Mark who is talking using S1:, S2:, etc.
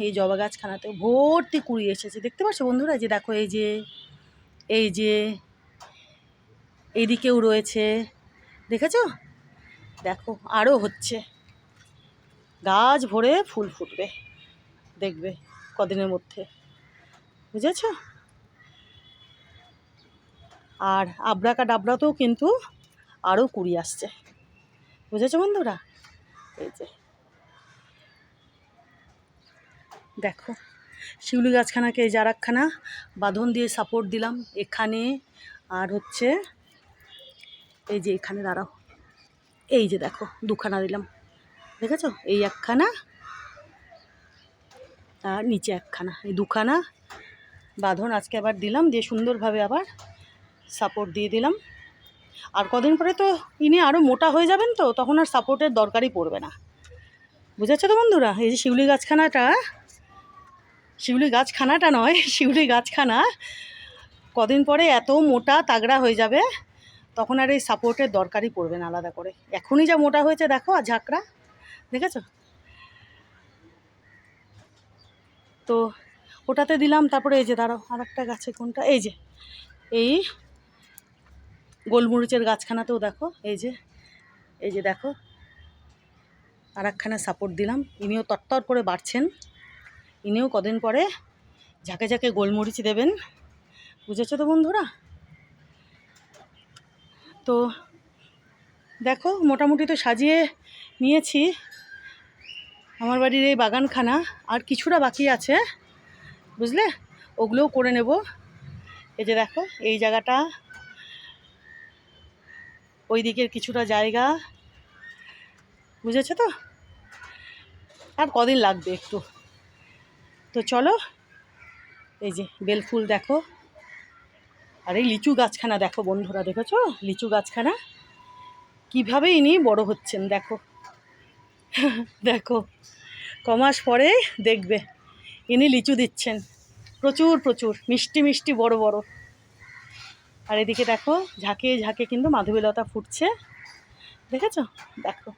S1: এই জবা গাছখানাতে ভর্তি কুড়ি এসেছে, দেখতে পাচ্ছ বন্ধুরা? যে দেখো, এই যে এইদিকেও রয়েছে, দেখেছো? দেখো আরও হচ্ছে, গাছ ভরে ফুল ফুটবে, দেখবে কদিনের মধ্যে, বুঝেছো? আর আবরাকা ডাবরাতেও কিন্তু আরও কুড়ি আসছে, বুঝেছো বন্ধুরা? এই যে দেখো, শিউলি গাছখানাকে এই যে আরেকখানা বাঁধন দিয়ে সাপোর্ট দিলাম এখানে, আর হচ্ছে এই যে এখানে দাঁড়াও, এই যে দেখো দুখানা দিলাম, দেখেছো? এই একখানা আর নিচে একখানা, এই দুখানা বাঁধন আজকে আবার দিলাম, দিয়ে সুন্দরভাবে আবার সাপোর্ট দিয়ে দিলাম। আর কদিন পরে তো ইনি আরও মোটা হয়ে যাবেন, তো তখন আর সাপোর্টের দরকারই পড়বে না, বুঝেছো তো বন্ধুরা? এই যে শিউলি গাছখানাটা নয়, শিউলি গাছখানা কদিন পরে এত মোটা তাগড়া হয়ে যাবে, তখন আর এই সাপোর্টের দরকারই পড়বে না আলাদা করে। এখনই যা মোটা হয়েছে দেখো, আর ঝাঁকড়া, দেখেছো? তো ওটাতে দিলাম। তারপরে এই যে দাঁড়াও, আর একটা গাছে কোনটা, এই গোলমরিচের গাছখানাতেও দেখো, এই যে দেখো আর একখানা সাপোর্ট দিলাম। ইনিও তরতর করে বাড়ছেন, ইনিও কদিন পরে ঝাঁকে ঝাঁকে গোলমরিচ দেবেন, বুঝেছো তো বন্ধুরা? তো দেখো মোটামুটি তো সাজিয়ে নিয়েছি আমার বাড়ির এই বাগানখানা, আর কিছুটা বাকি আছে, বুঝলে? ওগুলোও করে নেব। এই যে দেখো এই জায়গাটা, ওই দিকের কিছুটা জায়গা, বুঝেছো তো? আর কদিন লাগবে একটু। তো চলো, এই যে বেলফুল দেখো, আর এই লিচু গাছখানা দেখো বন্ধুরা, দেখেছো লিচু গাছখানা কীভাবে ইনি বড় হচ্ছেন, দেখো দেখো কমাস পরে দেখবে ইনি লিচু দিচ্ছেন, প্রচুর প্রচুর মিষ্টি মিষ্টি বড় বড়। আর এদিকে দেখো ঝাঁকে ঝাঁকে কিন্তু মাধবীলতা ফুটছে, দেখেছো? দেখো।